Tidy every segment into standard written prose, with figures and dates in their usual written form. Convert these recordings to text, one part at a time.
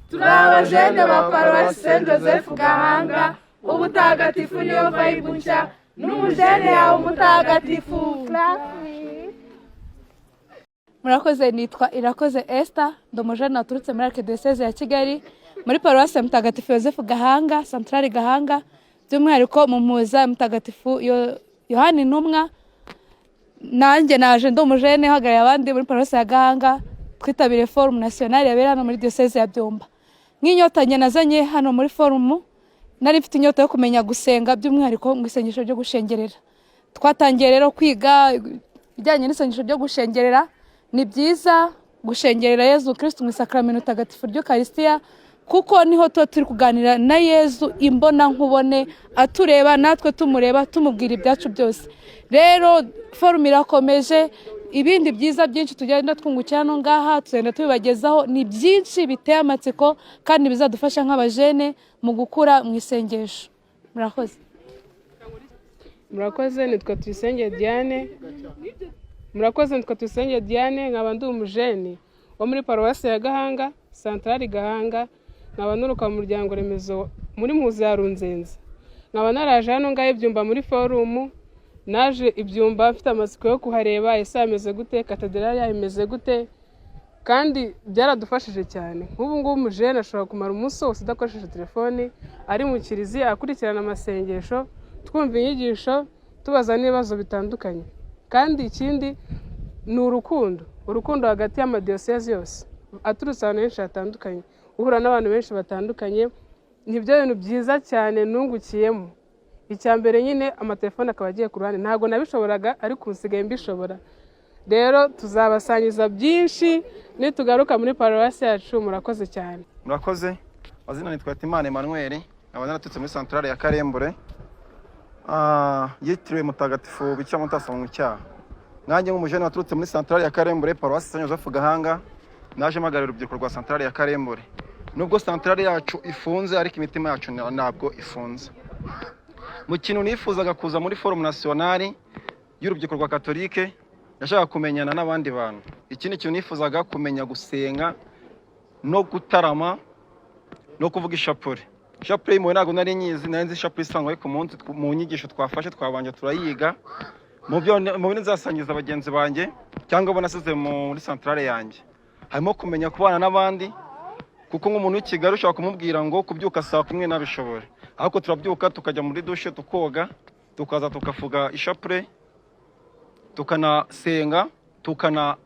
turi abajene ba paruwasi Saint Joseph Gahanga, ubutagatifu niyo vibe nshya n'umujene yawe umutagatifu. Murakoze, nitwa Irakoze Esther, ndi umujene naturutse muri Archdiocese ya Kigali muri paruwasi Mutagatifu Joseph Gahanga, Centrale Gahanga, by'umwihariko mu mpuza Mutagatifu Yohani Ntumwa. Nanjye naje ndi umujene hagarariye abandi muri paruwasi ya Gahanga, twitabire forum national yabera hano muri diocese ya Byumba. Nk'inyota njye nazanye hano muri forum, nari mfite inyota yo kumenya gusenga, by'umwihariko mu isengesho ryo gushengerera. Twatangiye rero kwiga bijyanye n'isengesho ryo gushengerera. Ni byiza gushengerera Yezu Kristo mu sakramento tagatifu ry'Ukaristiya, kuko niho turi kuganira na Yezu imbona nkubone, atureba natwe tumureba, tumubwira ibyacu byose. Rero forum irakomeje, ibindi byiza byinshi tugenda twungukira no ngaha tugenda tubibagezaho. Ni byinshi biteye amatsiko kandi bizadufasha nk'abajene mu gukura mu isengesho. Murakoze, nitwa Tuyisenge Diane. Nkaba ndi umujene wo muri paruwasi ya Gahanga, Centrale Gahanga, nkaba nuruka mu muryango remezo muri Muzi ya Runzenze. Nkaba naraje hano ngahe Byumba muri forum. Naje Ibyumba mfite amatsiko yo kuhareba ese ameze gute, katedrali yameze gute, kandi byaradufashije cyane. Nk'ubu ngubu umujene ashobora kumara umunsi wose udakoresheje telefone, ari mu kiliziya akurikirana amasengesho, twumva inyigisho, tubaza n'ibibazo bitandukanye. Kandi ikindi ni urukundo hagati y'amadiyoseze yose, aturutse ahantu henshi hatandukanye, uhura n'abantu benshi batandukanye. Nibyo bintu byiza cyane nungukiyemo. Icya mbere nyine amatelefone akaba agiye ku ruhande, ntabwo nabishoboraga ariko nsigaye mbishobora. Rero tuzabasangiza byinshi nitugaruka muri paruwasi yacu. Murakoze cyane. Murakoze. Azina nitwa Timane Emmanuel, nkaba naratutse muri Centrale ya Karembure, yitiriwe Mutagatifu Bikira Mutasa mu cyaha. Nanjye nk'umujene waturutse muri Centrale ya Karembure, paruwasi Saint Joseph Gahanga, naje mpagarira urubyiruko rwa Centrale ya Karembure. Nubwo Centrale yacu ifunze ariko imitima yacu ntabwo ifunze. Mu kintu nifuzaga kuza muri forum nationale y'urubyiruko rwa Katolike, yashaka kumenyana n'abandi bantu. Ikindi kintu nifuzaga kumenya gusenga no gutarama no kuvuga ishapure. Ishapure imwe ntabwo nari nyizi, nari nzi ishapure isanzwe ariko mu nyigisho twafashe twabanje turayiga. Mu bintu nzasangiza abagenzi banjye cyangwa bo nasize muri Centrale yanjye, harimo kumenya kubana n'abandi, kuko nk'umuntu w'Ikigali ushaka kumubwira ngo kubyuka saa 1 nabishobora, ariko turabyuka tukajya muri dushe tukoga, tukaza tukavuga ishapure, tukanasenga, tukana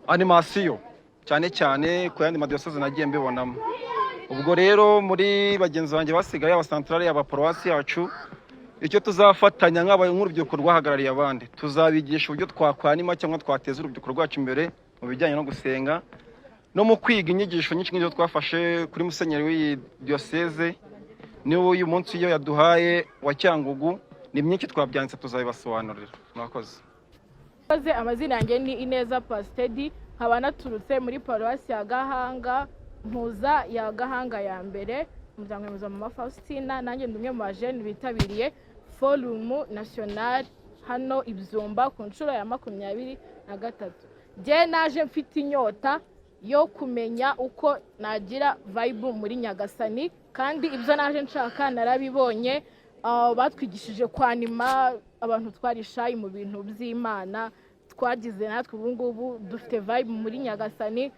animation cyane ku yandi madiyoseze nagiye mbibonamo. Ubwo rero muri bagenzi banjye basigaye aba Centrale y'aba paruwasi yacu, icyo tuzafatanya nk'urubyiruko rwahagarariye abandi, tuzabigisha uburyo twakwanima cyangwa twateza urubyiruko rwacu imbere mu bijyanye no gusenga no mu kwiga inyigisho nyinshi nk'izo twafashe kuri musenyeri w'iyi diocese. Niwe uyu munsi iyo yaduhaye wa Cyangugu, ni myinshi twabyanditse tuzabibasobanurira. Murakoze. Amazina yanjye ni Ineza Pastedi, nkaba naturutse muri paruwasi ya Gahanga, mpuza ya Gahanga ya mbere, umuryango remezo Mama Faustina. Nanjye ndi umwe mu bajene bitabiriye forum national hano Ibyumba ku nshuro ya 23. Je naje mfite inyota yo kumenya uko nagira vibe muri Nyagasani, kandi ibyo naje nshaka narabibonye. Batwigishije kwanima, abantu twarishaye mu bintu by'Imana, twagize natwe ubu ngubu dufite vibe muri Nyagasani.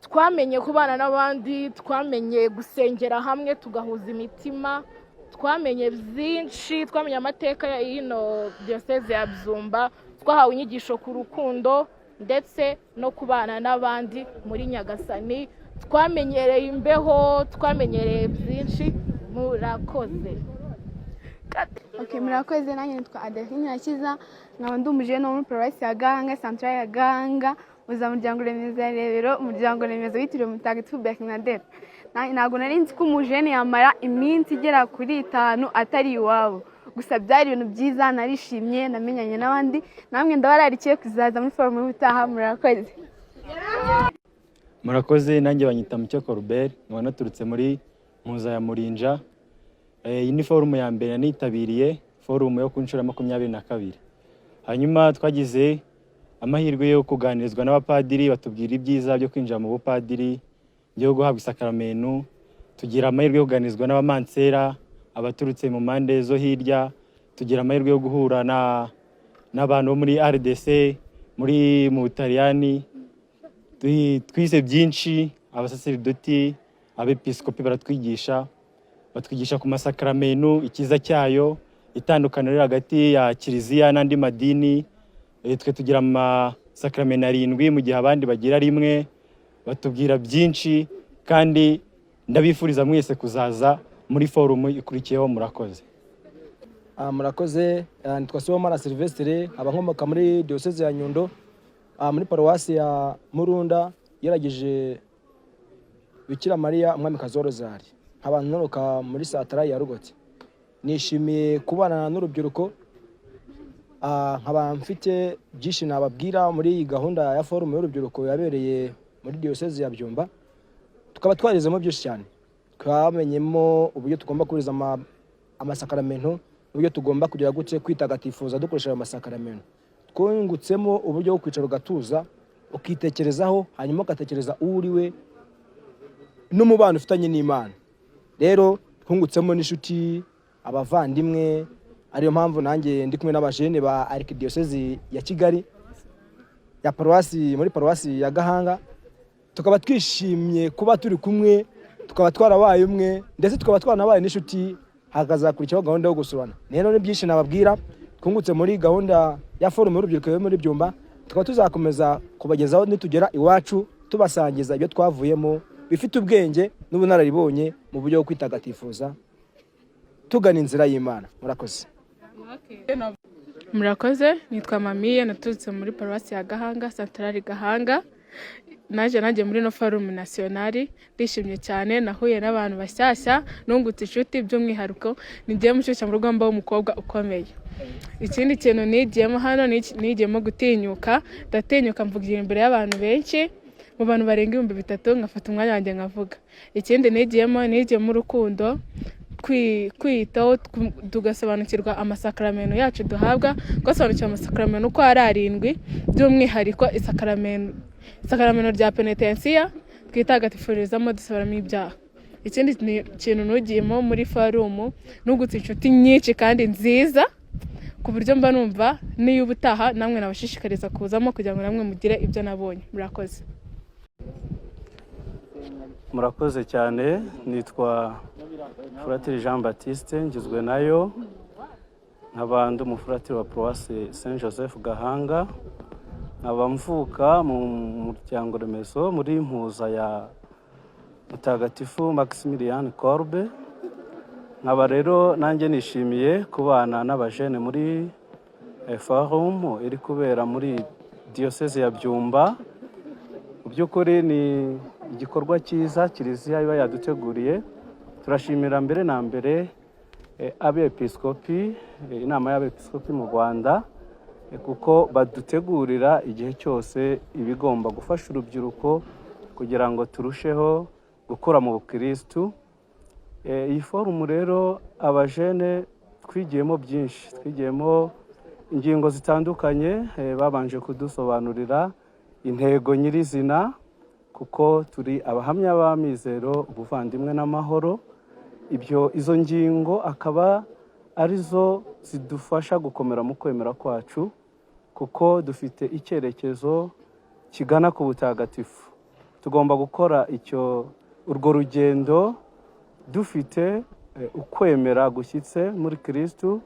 Twamenye kubana n'abandi, twamenye gusengera hamwe tugahuza imitima, twamenye byinshi, twamenye amateka y'ino diocese ya Byumba, twahawe inyigisho ku rukundo ndetse no kubana n'abandi muri Nyagasani. Twamenyereye imbeho, twamenyereye byinshi. Murakoze. Murakoze. Nanjye nitwa Adeline Nakiza, nkaba ndi umujene wo muri paruwasi ya Gahanga, Centrale ya Gahanga, uza muryango remezo ya Rebero, umuryango remezo witiriwe Mutagatifu Bernadette. Ntabwo nari nzi ko umujene yamara iminsi igera kuri 5 atari iwabo. Gusa byari ibintu byiza, narishimye, namenyanye n'abandi. Namwe ndabararikiye kuzaza muri forum y'ubutaha. Murakoze. Murakoze. Nanjye banyita Mucyo Corbert, nkaba naturutse muri Muza ya Murinja. Iyi ni forum ya mbere nitabiriye, forum yo ku nshuro 22. Hanyuma twagize amahirwe yo kuganirizwa n'abapadiri batubwira ibyiza byo kwinjira mu bupadiri, yo guhabwa isakaramento. Tugira amahirwe yo kuganizwa n'abamansera abaturutse mu mpande zo hirya. Tugira amahirwe yo guhura n'abantu bo muri RDC, mu Butaliyani. Twize byinshi, abasaserdoti, abepiskopi baratwigisha ku masakaramento, ikiza cyayo, itandukaniro hagati ya kiliziya n'andi madini. Twe tugira amasakaramento 7 mu gihe abandi bagira rimwe. Batubwira byinshi kandi ndabifuriza mwese kuzaza muri forum ikurikiyeho. Murakoze. Murakoze. Nitwa Sibomana Silvestre, abankomoka muri diocese ya Nyundo, muri paruwasi ya Murunda, yarageje Bikira Maria umwamikazi wa Rozari. Abantu noroka muri Santara ya Rugoti. Nishimiye kubana n'urubyiruko, nkaba mfite byinshi nababwira muri gahunda ya forum y'urubyiruko yabereye muri diocese ya Byumba. Tukaba twarizemo byinshi cyane. Twamenyemo uburyo tugomba kuriza amasakaramento, uburyo tugomba kugira gute kwitagatifuza dukoresheje amasakaramento. Twungutsemo uburyo bwo kwicara ugatuza, ukitekerezaho, hanyuma ugatekereza uriwe n'umubano ufitanye n'Imana. Rero twungutsemo n'inshuti, abavandimwe. Ariyo mpamvu nanjye ndi kumwe n'abajene ba Arkidiocese ya Kigali ya paruwasi, muri paruwasi ya Gahanga. Tukaba twishimye kuba turi kumwe, tukaba twarabaye umwe, ndetse tukaba twanabaye n'inshuti, hakazakurikiraho gahunda yo gusurana. Rero ni byinshi nababwira twungutse muri gahunda ya forum y'urubyiruko yo muri Byumba. Tukaba tuzakomeza kubagezaho nitugera iwacu, tubasangiza ibyo twavuyemo bifite ubwenge n'ubunararibonye mu buryo bwo kwitagatifuza tugana inzira y'Imana. Murakoze. Murakoze. Nitwa Mamiye, naturutse muri paruwasi ya Gahanga, Santarari Gahanga. Naje muri no forum nationale. Ndishimye cyane, nahuye n'abantu bashyashya, nungutse inshuti, by'umwihariko nigiye mushyushya mu rugamba w'umukobwa ukomeye. Ikindi kintu nigiyemo hano, nigiyemo gutinyuka. Ndatinyuka mvugira imbere y'abantu benshi, mu bantu barenga 3000, ngafata umwanya wanjye nkavuga. Ikindi nigiyemo urukundo, kwitaho, tugasobanukirwa amasakaramento yacu duhabwa, twasobanukirwa amasakaramento uko ari 7, by'umwihariko isakaramento rya penitensiya twitagatifurizamo dusobanuramo ibyaha. Ikindi kintu nugiyemo muri forum, nugutse inshuti nyinshi kandi nziza, ku buryo mba numva niyo ubutaha namwe nabashishikariza kuzamo kugira ngo namwe mugire ibyo nabonye. Murakoze. Murakoze cyane. Nitwa Furatiri Jean Baptiste ngizwe nayo, nk'abandi umufuratiri wa Paruwasi Saint Joseph Gahanga. Nkaba mvuka mu muryango remezo muri impuza ya Mutagatifu Maximilian Kolbe. Nkaba rero nanjye nishimiye kubana n'abajene muri forum iri kubera muri diocese ya Byumba. Mu by'ukuri ni igikorwa cyiza kiliziya iba yaduteguriye. Turashimira mbere na mbere abepiskopi, inama y'abepiskopi mu Rwanda, kuko badutegurira igihe cyose ibigomba gufasha urubyiruko kugira ngo turusheho gukura mu bukristu. Iyi forum rero abajene twigiyemo byinshi, twigiyemo ingingo zitandukanye. Babanje kudusobanurira intego nyirizina, kuko turi abahamya b'amizero, ubuvandimwe n'amahoro. Izo ngingo akaba arizo zidufasha gukomera mu kwemera kwacu, kuko dufite icyerekezo kigana ku butagatifu. Tugomba gukora urwo rugendo dufite ukwemera gushyitse muri Kristu,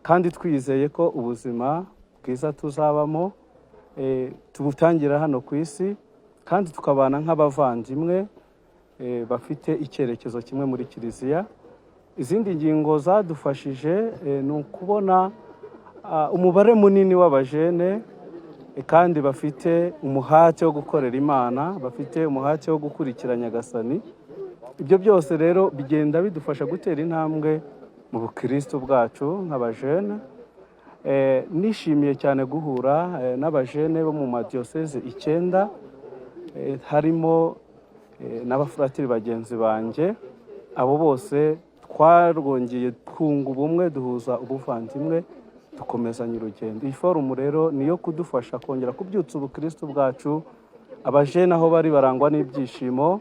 kandi twizeye ko ubuzima bwiza tuzabamo tubutangira hano ku isi, kandi tukabana nk'abavandimwe bafite icyerekezo kimwe muri kiliziya. Izindi ngingo zadufashije ni ukubona umubare munini w'abajene kandi bafite umuhate wo gukorera Imana, bafite umuhate wo gukurikira Nyagasani. Ibyo byose rero bigenda bidufasha gutera intambwe mu bukristo bwacu nk'abajene. Nishimiye cyane guhura n'abajene bo mu madiocese 9, harimo n'abafuratiri bagenzi banjye. Abo bose twarwongeye twunga ubumwe, duhuza ubuvandimwe, dukomezanya urugendo. Iyi forum rero niyo kudufasha kongera kubyutsa ubukristo bwacu. Abajene aho bari barangwa n'ibyishimo,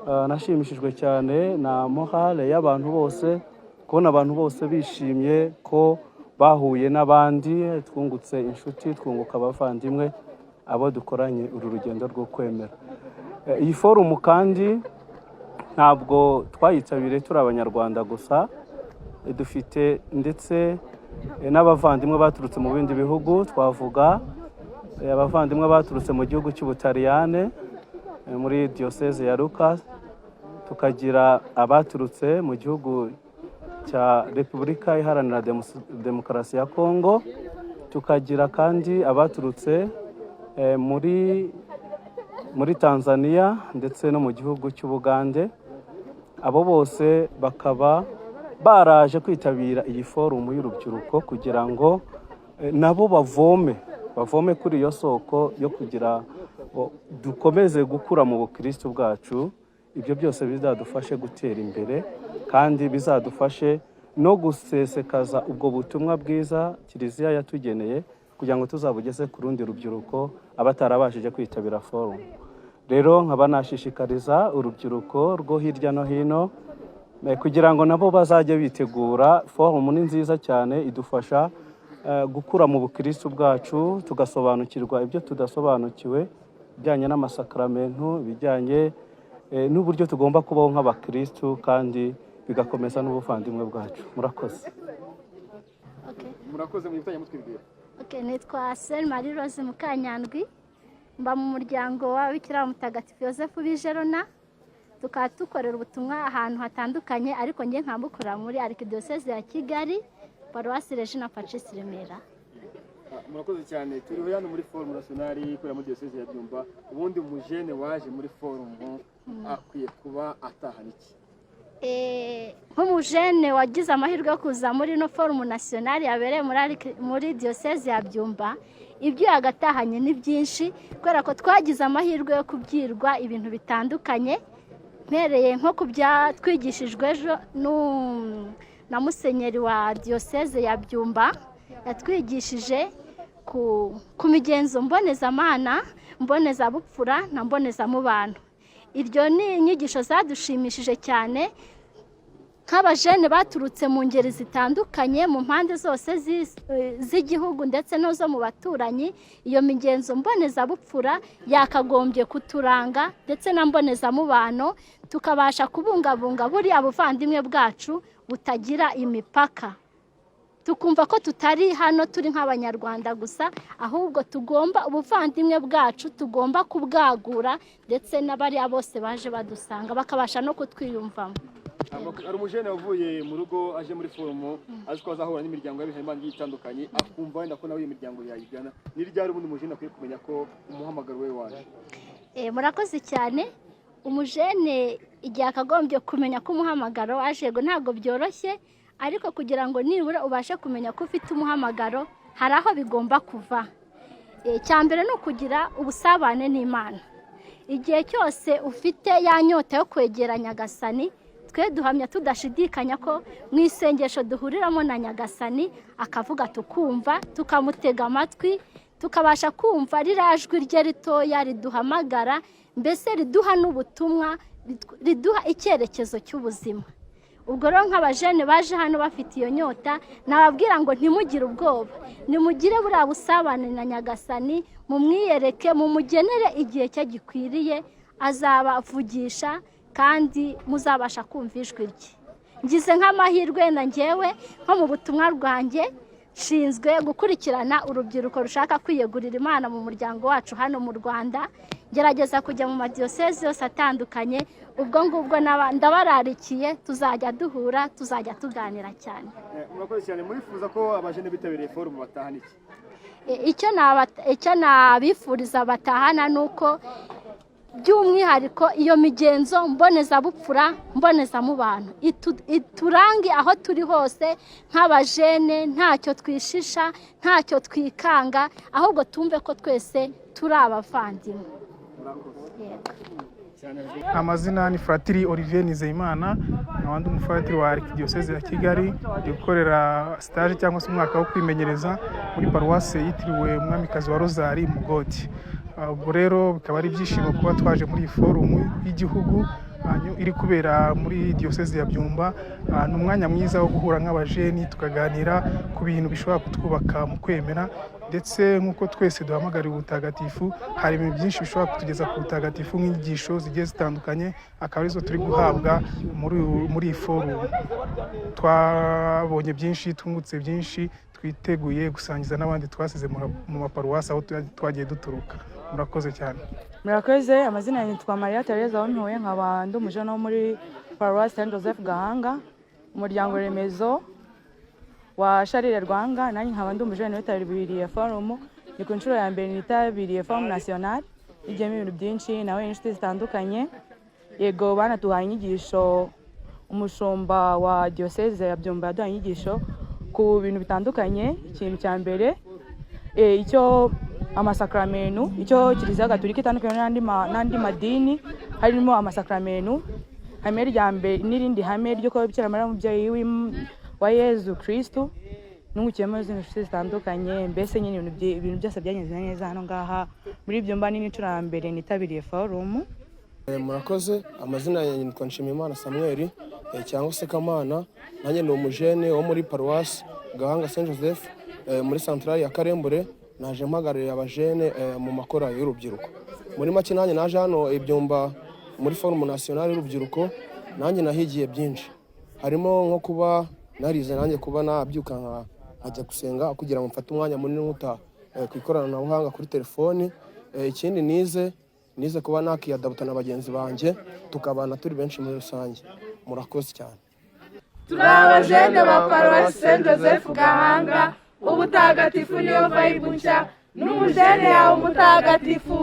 nashimishijwe cyane na morale y'abantu bose, kubona abantu bose bishimye ko bahuye n'abandi, twungutse inshuti, twunguka abavandimwe, abo dukoranye uru rugendo rwo kwemera. Iyi forumu kandi ntabwo twayitabiriye turi abanyarwanda gusa, dufite ndetse n'abavandimwe baturutse mu bindi bihugu. Twavuga abavandimwe baturutse mu gihugu cy'Ubutaliyane muri diyoseze ya Lucca, tukagira abaturutse mu gihugu cya Repubulika Iharanira Demokarasi ya Kongo, tukagira kandi abaturutse muri Tanzania ndetse no mu gihugu cy'Ubugande. Abo bose bakaba baraje kwitabira iyi forumu y'urubyiruko kugira ngo nabo bavome kuri iyo soko yo kugira dukomeze gukura mu bukristo bwacu. Ibyo byose bizadufashe gutera imbere kandi bizadufashe no gusesekaza ubwo butumwa bwiza Kiliziya yatugeneye kugira ngo tuzabugeze ku rundi rubyiruko abatarabashije kwitabira forumu. Rero nkaba nashishikariza urubyiruko rwo hirya no hino kugira ngo nabo bazajye bitegura. Forumu ni nziza cyane, idufasha gukura mu bukristo bwacu, tugasobanukirwa ibyo tudasobanukiwe bijyanye n'amasakramentu, bijyanye n'uburyo tugomba kubaho nk'abakristo, kandi bigakomeza n'ubuvandimwe bwacu. Murakoze. Murakoze mu bitanye mutwibwira. Nitwa Sel Marie Rose Mukanyandwi, mba mu muryango wa Bikira Mutagatifu Yosefu Bijerona. Tukaba dukorera ubutumwa ahantu hatandukanye, ariko njye nkambukorera muri Archdiocese ya Kigali, Paruwasi Regina Pacis Remera. Murakoze cyane. Turi hano muri forumu nationale ikorera muri Diocese ya Byumba. Ubundi umujene waje muri forumu akwiye kuba atahana iki? Nk'umujene wagize amahirwe yo kuza muri no forumu nationale yabereye muri Diocese ya Byumba, ibyo yagatahanye ni byinshi, kubera ko twagize amahirwe yo kubyirwa ibintu bitandukanye, mpereye nko ku byatwigishijwe ejo na musenyeri wa Diocese ya Byumba. Yatwigishije ku migenzo mbonezamana, mbonezabupfura na mbonezamubano. Iryo ni inyigisho zadushimishije cyane nk'abajene baturutse mu ngeri zitandukanye, mu mpande zose z'igihugu ndetse no zo mu baturanyi. Iyo migenzo mbonezabupfura yakagombye kuturanga, ndetse na mbonezamubano, tukabasha kubungabunga buriya buvandimwe bwacu butagira imipaka. Tukumva ko tutari hano turi nk'abanyarwanda gusa, ahubwo tugomba ubuvandimwe bwacu tugomba kubwagura, ndetse n'abariya bose baje badusanga bakabasha no kutwiyumvamo. Ari umujene wavuye mu rugo aje muri forumu, azi ko azahura n'imiryango y'abihayimana itandukanye, akumva wenda ko nawe iyo miryango yayigana. Ni ryari ubundi umujene akwiye kumenya ko umuhamagaro we waje? Murakoze cyane. Umujene igihe akagombye kumenya ko umuhamagaro waje, yego ntabwo byoroshye, ariko kugira ngo nibura ubashe kumenya ko ufite umuhamagaro, hari aho bigomba kuva. Cyambere no kugira ubusabane n'Imana. Igihe cyose ufite ya nyota yo kwegera Nyagasani, twe duhamya tudashidikanya ko mu isengesho duhuriramo na Nyagasani, akavuga tukumva, tukamutega amatwi, tukabasha kumva rirajwi rye ritoya riduhamagara, mbese riduha n'ubutumwa, riduha icyerekezo cy'ubuzima. Ubwo rero nk'abajene baje hano bafite iyo nyota, nababwira ngo ntimugire ubwoba, nimugire buriya busabane na Nyagasani, mumwiyereke, mumugenere igihe cye gikwiriye, azabavugisha kandi muzabasha kumva ijwi rye. Ngize nk'amahirwe na njyewe nko mu butumwa bwanjye nshinzwe gukurikirana urubyiruko rushaka kwiyegurira Imana mu muryango wacu hano mu Rwanda. Gerageza kujya mu madiyoseze yose atandukanye, ubwo ngubwo ndabararikiye, tuzajya duhura, tuzajya tuganira cyane. Murakoze cyane. Murifuza ko abajene bitabiriye forumu batahana iki? Icyo nabifuriza batahana nuko by'umwihariko iyo migenzo mbonezabupfura, mbonezamubano iturange aho turi hose nk'abajene, ntacyo twishisha, ntacyo twikanga, ahubwo tumve ko twese turi abavandimwe. Amazina ni Fratiri Olivier Nizeyimana, n'abandi umufatiri wa Archdiocese ya Kigali, gukorera stage cyangwa se umwaka wo kwimenyereza muri paruwase yitiriwe Umwamikazi wa Rozari Mugoti. Ubwo rero bikaba ari ibyishimo kuba twaje muri forumu y'igihugu iri kubera muri diyoseze ya Byumba. Ni umwanya mwiza wo guhura nk'abajeni tukaganira ku bintu bishobora kutwubaka mu kwemera, ndetse nk'uko twese duhamagariwe ubutagatifu, hari ibintu byinshi bishobora kutugeza ku butagatifu nk'inyigisho zigiye zitandukanye, akaba arizo turi guhabwa muri iyi forumu. Twabonye byinshi, twungutse byinshi, twiteguye gusangiza n'abandi twasize mu maparuwasi aho twagiye duturuka. Murakoze cyane. Murakoze. Amazina yanjye nitwa Maria Tereza Wampiwe, nkaba ndi umujene wo muri paruwasi Saint Joseph Gahanga, umuryango remezo wa Sharire Rwanga. Nanjye nkaba ndi umujene witabiriye forumu. Ni ku nshuro ya mbere nitabiriye forumu nationale, igiyemo ibintu byinshi nawe inshuti zitandukanye. Yego banatuhaye inyigisho, umushumba wa diyoseze ya Byumba yaduhaye inyigisho ku bintu bitandukanye. Ikintu cya mbere icyo amasakramenu, icyo Kiliziya Gatolika itandukanye n'andi madini, harimo amasakramenu. Hame rya mbere n'irindi hame ryo kuba Bikira Mariya umubyeyi wa Yezu Kristu, n'ungukiyemo izindi nshuti zitandukanye. Mbese nyine ibintu byose byagenze neza hano ngaha muri Byumba. Ni inshuro ya mbere nitabiriye forumu. Murakoze. Amazina yanjye nitwa Nshimiyimana Samuel cyangwa se Kamana. Nanjye ni umujene wo muri paruwasi Gahanga Saint Joseph muri santrali ya Karembure. Naje mpagarariye abajene mu makora y'urubyiruko. Muri make nanjye naje hano Ibyumba muri forumu nationale y'urubyiruko. Nanjye nahigiye byinshi, harimo nko kuba narize nanjye kuba nabyuka nkajya gusenga kugira ngo mfate umwanya munini nkuta ku ikoranabuhanga kuri telefoni. Ikindi nize kuba nakiyadabuta na bagenzi banjye tukabana turi benshi muri rusange. Murakoze cyane. Turi abajene ba paruwasi Saint Joseph Gahanga. Ubutagatifu niyo vibe nshya, n'umujene yawe umutagatifu.